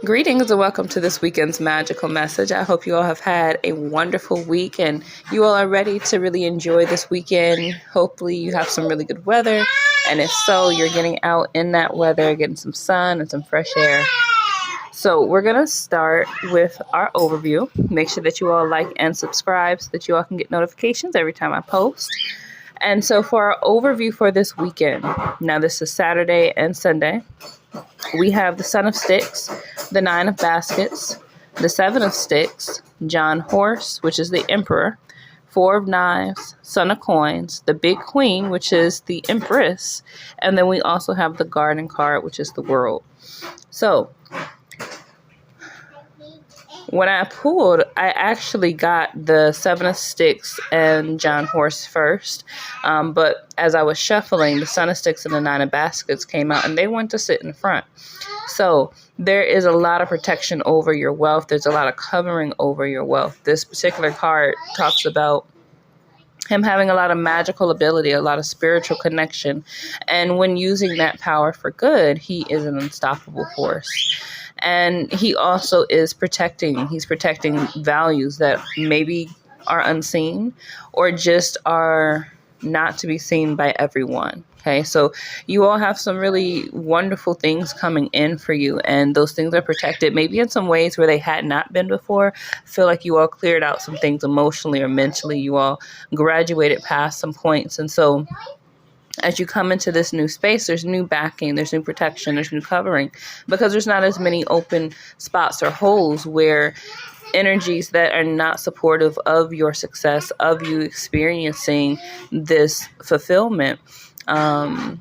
Greetings and welcome to this weekend's magical message. I hope you all have had a wonderful week and you all are ready to really enjoy this weekend. Hopefully you have some really good weather, and if so, you're getting out in that weather, getting some sun and some fresh air. So we're going to start with our overview. Make sure that you all like and subscribe so that you all can get notifications every time I post. And so for our overview for this weekend, now this is Saturday and Sunday, we have the Son of Sticks, the Nine of Baskets, the Seven of Sticks, John Horse, which is the Emperor, Four of Knives, Son of Coins, the Big Queen, which is the Empress, and then we also have the Garden card, which is the World. So when I pulled, I actually got the Seven of Sticks and John Horse first. But as I was shuffling, the Son of Sticks and the Nine of Baskets came out and they went to sit in front. So there is a lot of protection over your wealth. There's a lot of covering over your wealth. This particular card talks about him having a lot of magical ability, a lot of spiritual connection. And when using that power for good, he is an unstoppable force. And he also is he's protecting values that maybe are unseen or just are not to be seen by everyone. Okay, so you all have some really wonderful things coming in for you, and those things are protected maybe in some ways where they had not been before. I feel like you all cleared out some things emotionally or mentally. You all graduated past some points, and so as you come into this new space, there's new backing, there's new protection, there's new covering, because there's not as many open spots or holes where energies that are not supportive of your success, of you experiencing this fulfillment, they're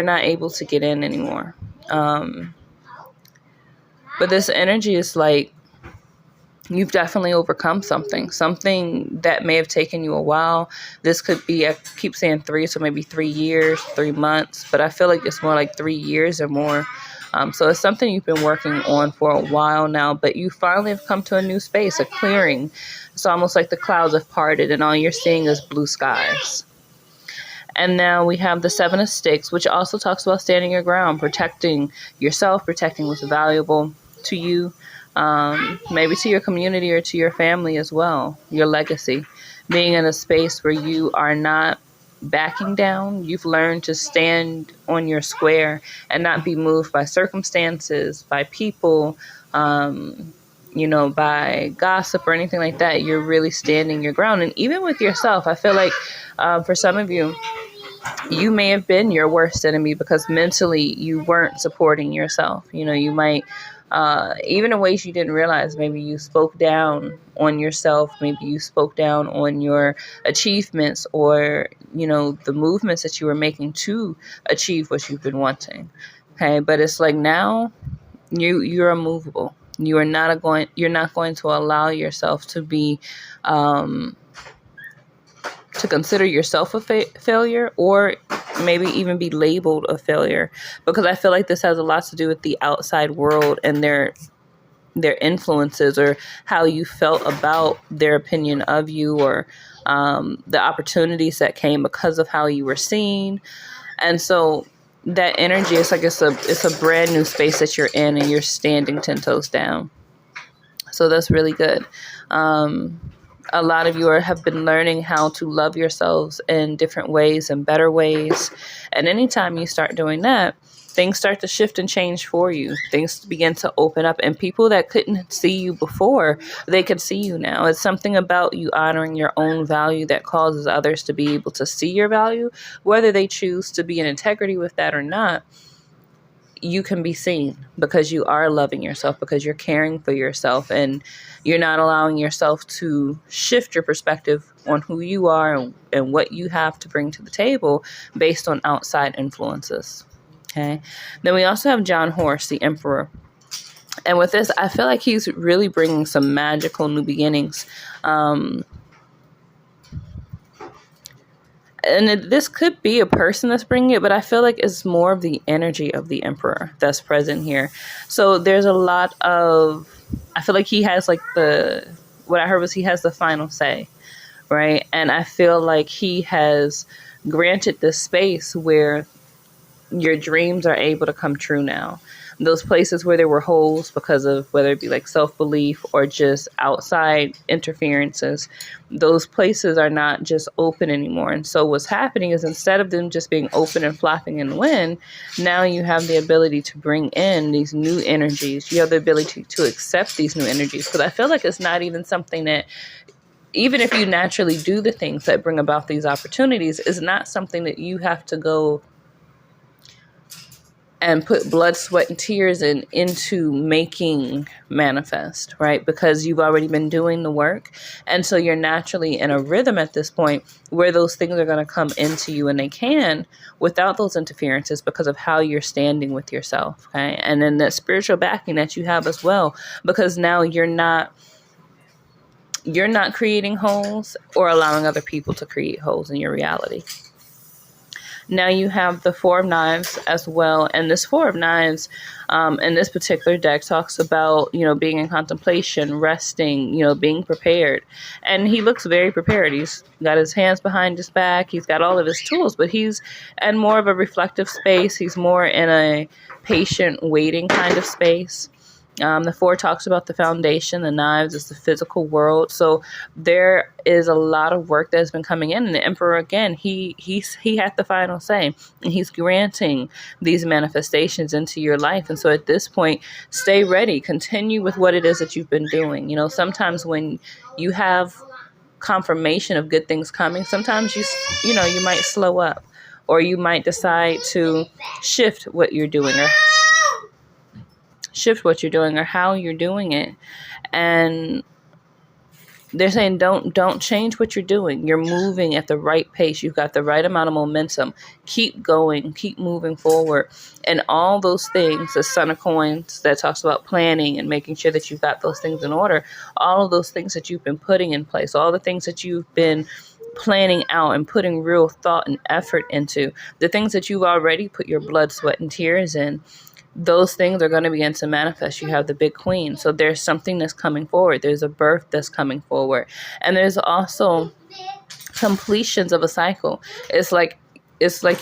not able to get in anymore. But this energy is like, you've definitely overcome something that may have taken you a while. This could be, I keep saying 3, so maybe 3 years, 3 months, but I feel like it's more like 3 years or more. So it's something you've been working on for a while now, but you finally have come to a new space, a clearing. It's almost like the clouds have parted and all you're seeing is blue skies. And now we have the Seven of Sticks, which also talks about standing your ground, protecting yourself, protecting what's valuable to you, maybe to your community or to your family as well, your legacy. Being in a space where you are not backing down, you've learned to stand on your square and not be moved by circumstances, by people, by gossip or anything like that. You're really standing your ground. And even with yourself, I feel like for some of you, you may have been your worst enemy because mentally you weren't supporting yourself. You might, even in ways you didn't realize, maybe you spoke down on yourself. Maybe you spoke down on your achievements or, the movements that you were making to achieve what you've been wanting. Okay. But it's like now you're immovable. You're not going to allow yourself to be, to consider yourself a failure or maybe even be labeled a failure, because I feel like this has a lot to do with the outside world and their influences or how you felt about their opinion of you or the opportunities that came because of how you were seen. And so that energy is like it's a brand new space that you're in and you're standing 10 toes down. So that's really good. A lot of you have been learning how to love yourselves in different ways and better ways. And anytime you start doing that, things start to shift and change for you. Things begin to open up, and people that couldn't see you before, they could see you now. It's something about you honoring your own value that causes others to be able to see your value, whether they choose to be in integrity with that or not. You can be seen because you are loving yourself, because you're caring for yourself, and you're not allowing yourself to shift your perspective on who you are and what you have to bring to the table based on outside influences. Okay. Then we also have John Horse, the Emperor. And with this, I feel like he's really bringing some magical new beginnings. And this could be a person that's bringing it, but I feel like it's more of the energy of the Emperor that's present here. So there's a lot of, I feel like he has what I heard was he has the final say, right? And I feel like he has granted this space where your dreams are able to come true now. those places where there were holes because of whether it be like self-belief or just outside interferences, those places are not just open anymore. And so what's happening is, instead of them just being open and flapping in the wind, now you have the ability to bring in these new energies. You have the ability to accept these new energies, because I feel like it's not even something that, even if you naturally do the things that bring about these opportunities, is not something that you have to go and put blood, sweat, and tears into making manifest, right? Because you've already been doing the work. And so you're naturally in a rhythm at this point where those things are going to come into you, and they can, without those interferences, because of how you're standing with yourself, okay? And then that spiritual backing that you have as well, because now you're not creating holes or allowing other people to create holes in your reality. Now you have the Four of Knives as well. And this Four of Knives in this particular deck talks about, being in contemplation, resting, being prepared. And he looks very prepared. He's got his hands behind his back. He's got all of his tools, but he's in more of a reflective space. He's more in a patient waiting kind of space. The Four talks about the foundation. The Knives is the physical world. So there is a lot of work that has been coming in. And the Emperor, again, he had the final say. And he's granting these manifestations into your life. And so at this point, stay ready. Continue with what it is that you've been doing. Sometimes when you have confirmation of good things coming, sometimes you might slow up, or you might decide to shift what you're doing, or how you're doing it. And they're saying don't change what you're doing. You're moving at the right pace. You've got the right amount of momentum. Keep going, keep moving forward. And all those things, the Son of Coins that talks about planning and making sure that you've got those things in order, all of those things that you've been putting in place, all the things that you've been planning out and putting real thought and effort into, the things that you've already put your blood, sweat, and tears in, those things are going to begin to manifest. You have the Big Queen. So there's something that's coming forward. There's a birth that's coming forward. And there's also completions of a cycle. It's like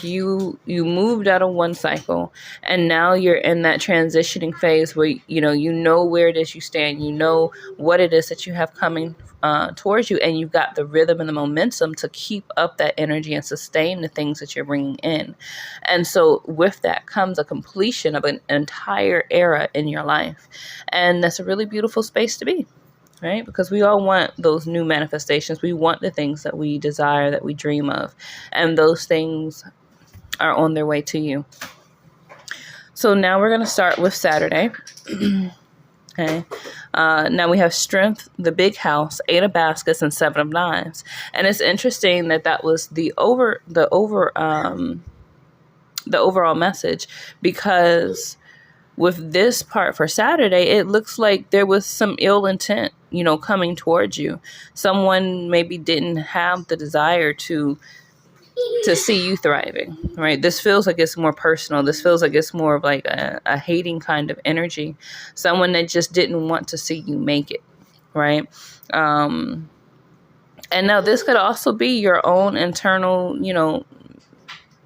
you moved out of one cycle, and now you're in that transitioning phase where you know where it is you stand, you know what it is that you have coming towards you, and you've got the rhythm and the momentum to keep up that energy and sustain the things that you're bringing in. And so with that comes a completion of an entire era in your life, and that's a really beautiful space to be. Right? Because we all want those new manifestations. We want the things that we desire, that we dream of. And those things are on their way to you. So now we're going to start with Saturday. Okay. Now we have Strength, the Big House, 8 of Baskets, and 7 of Knives. And it's interesting that was the overall message, because with this part for Saturday, it looks like there was some ill intent, coming towards you. Someone maybe didn't have the desire to see you thriving, right? This feels like it's more personal. This feels like it's more of like a hating kind of energy. Someone that just didn't want to see you make it, right? And now this could also be your own internal,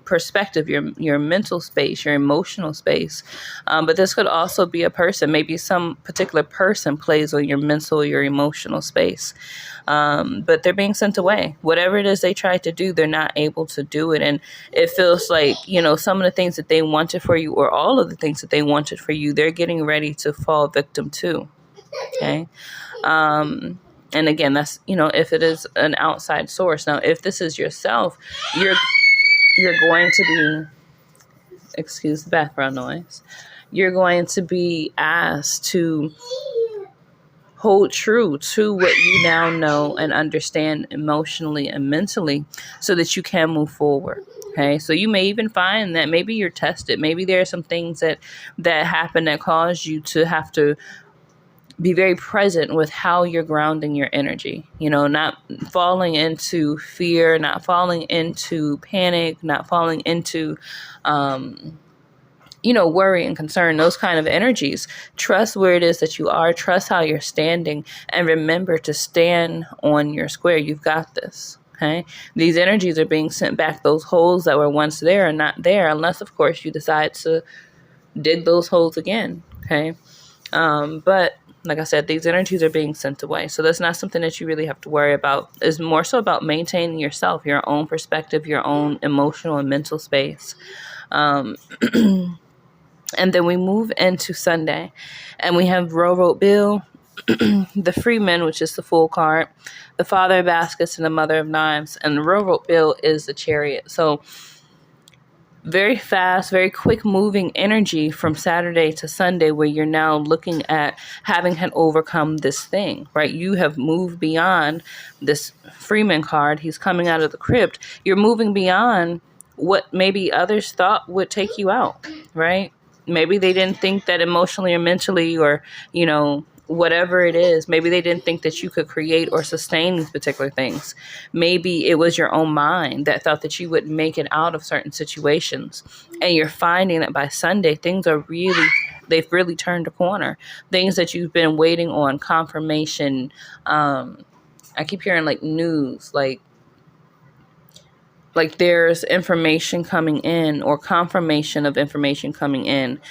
perspective, your mental space, your emotional space. But this could also be a person. Maybe some particular person plays on your mental, your emotional space. But they're being sent away. Whatever it is they tried to do, they're not able to do it. And it feels like, some of the things that they wanted for you, or all of the things that they wanted for you, they're getting ready to fall victim to. Okay. And again, that's, if it is an outside source. Now, if this is yourself, you're going to be, excuse the background noise, you're going to be asked to hold true to what you now know and understand emotionally and mentally, so that you can move forward. Okay. So you may even find that maybe you're tested. Maybe there are some things that happen that cause you to have to be very present with how you're grounding your energy, not falling into fear, not falling into panic, not falling into, worry and concern, those kind of energies. Trust where it is that you are, trust how you're standing, and remember to stand on your square. You've got this. Okay. These energies are being sent back. Those holes that were once there are not there, unless, of course, you decide to dig those holes again. Okay. But like I said, these energies are being sent away. So that's not something that you really have to worry about. It's more so about maintaining yourself, your own perspective, your own emotional and mental space. Um, and then we move into Sunday, and we have Railroad Bill, the Freeman, which is the Fool card, the Father of Baskets, and the Mother of Knives. And the Railroad Bill is the Chariot. So very fast, very quick moving energy from Saturday to Sunday, where you're now looking at having had overcome this thing, right? You have moved beyond this Freeman card. He's coming out of the crypt. You're moving beyond what maybe others thought would take you out, right? Maybe they didn't think that emotionally or mentally or, whatever it is, maybe they didn't think that you could create or sustain these particular things. Maybe it was your own mind that thought that you would make it out of certain situations. And you're finding that by Sunday, they've really turned a corner. Things that you've been waiting on, confirmation. I keep hearing like news, like there's information coming in or confirmation of information coming in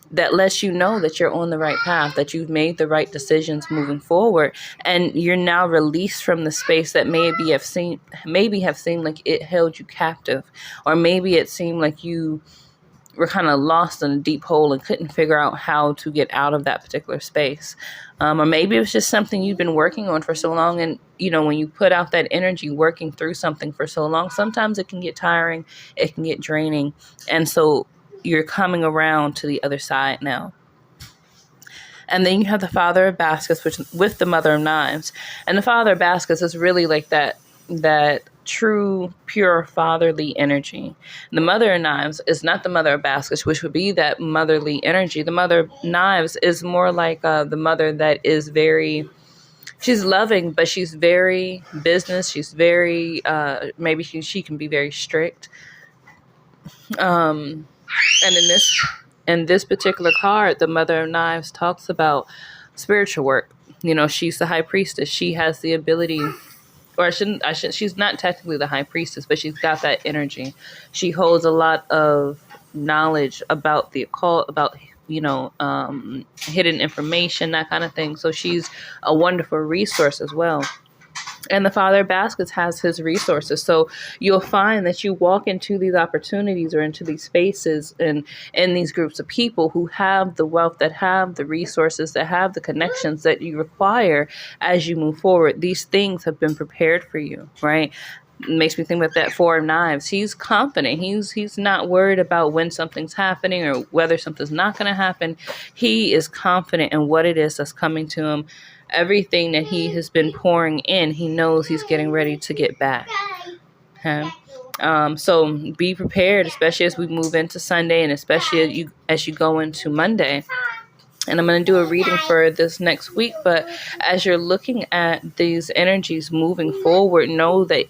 that lets you know that you're on the right path, that you've made the right decisions moving forward, and you're now released from the space that maybe have seemed like it held you captive, or maybe it seemed like you were kind of lost in a deep hole and couldn't figure out how to get out of that particular space. Or maybe it was just something you've been working on for so long, and when you put out that energy working through something for so long, sometimes it can get tiring, it can get draining, and so you're coming around to the other side now. And then you have the Father of Baskets, which with the Mother of Knives. And the Father of Baskets is really like that true, pure fatherly energy. The Mother of Knives is not the Mother of Baskets, which would be that motherly energy. The Mother of Knives is more like the mother that is she's loving, but she's very business. She's very, maybe she can be very strict. And in this particular card, the Mother of Knives talks about spiritual work. She's the High Priestess. She has the ability, or she's not technically the High Priestess, but she's got that energy. She holds a lot of knowledge about the occult, about hidden information, that kind of thing. So she's a wonderful resource as well. And the Father of Baskets has his resources. So you'll find that you walk into these opportunities or into these spaces and in these groups of people who have the wealth, that have the resources, that have the connections that you require as you move forward. These things have been prepared for you, right? It makes me think about that Four of Knives. He's confident. He's not worried about when something's happening or whether something's not going to happen. He is confident in what it is that's coming to him. Everything that he has been pouring in, he knows he's getting ready to get back. Okay? So be prepared, especially as we move into Sunday, and especially as you go into Monday. And I'm going to do a reading for this next week. But as you're looking at these energies moving forward, know that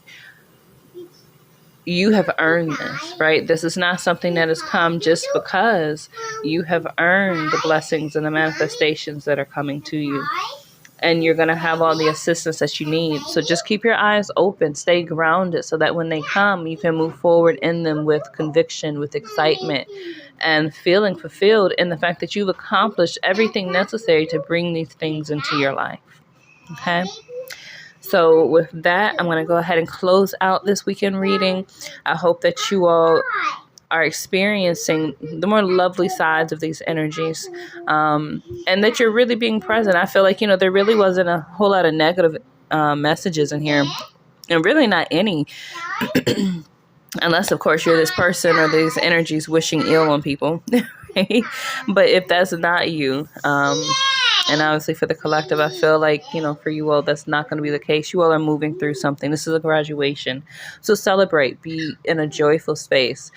you have earned this, right? This is not something that has come just because. You have earned the blessings and the manifestations that are coming to you. And you're going to have all the assistance that you need. So just keep your eyes open, stay grounded, so that when they come, you can move forward in them with conviction, with excitement, and feeling fulfilled in the fact that you've accomplished everything necessary to bring these things into your life. Okay? So with that, I'm going to go ahead and close out this weekend reading. I hope that you all are experiencing the more lovely sides of these energies, and that you're really being present. I feel like, there really wasn't a whole lot of negative messages in here, and really not any, unless, of course, you're this person or these energies wishing ill on people. But if that's not you, and obviously for the collective, I feel like, for you all, that's not going to be the case. You all are moving through something. This is a graduation. So celebrate, be in a joyful space.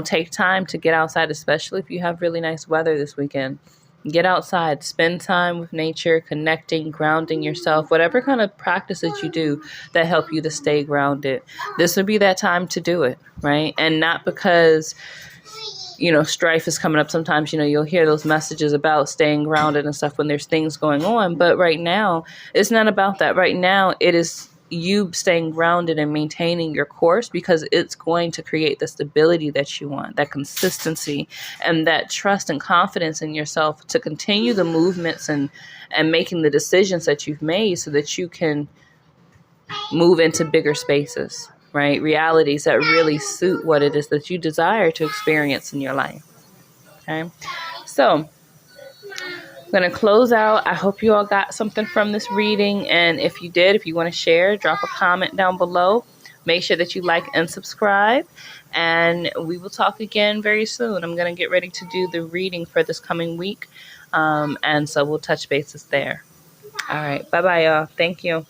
Take time to get outside, especially if you have really nice weather this weekend. Get outside, spend time with nature, connecting, grounding yourself, whatever kind of practices you do that help you to stay grounded. This would be that time to do it, right? And not because, strife is coming up. Sometimes, you'll hear those messages about staying grounded and stuff when there's things going on. But right now, it's not about that. Right now, it is you staying grounded and maintaining your course, because it's going to create the stability that you want, that consistency, and that trust and confidence in yourself to continue the movements and making the decisions that you've made so that you can move into bigger spaces, right? Realities that really suit what it is that you desire to experience in your life. Okay. So I'm going to close out. I hope you all got something from this reading. And if you did, if you want to share, drop a comment down below. Make sure that you like and subscribe. And we will talk again very soon. I'm going to get ready to do the reading for this coming week. And so we'll touch bases there. All right. Bye-bye, y'all. Thank you.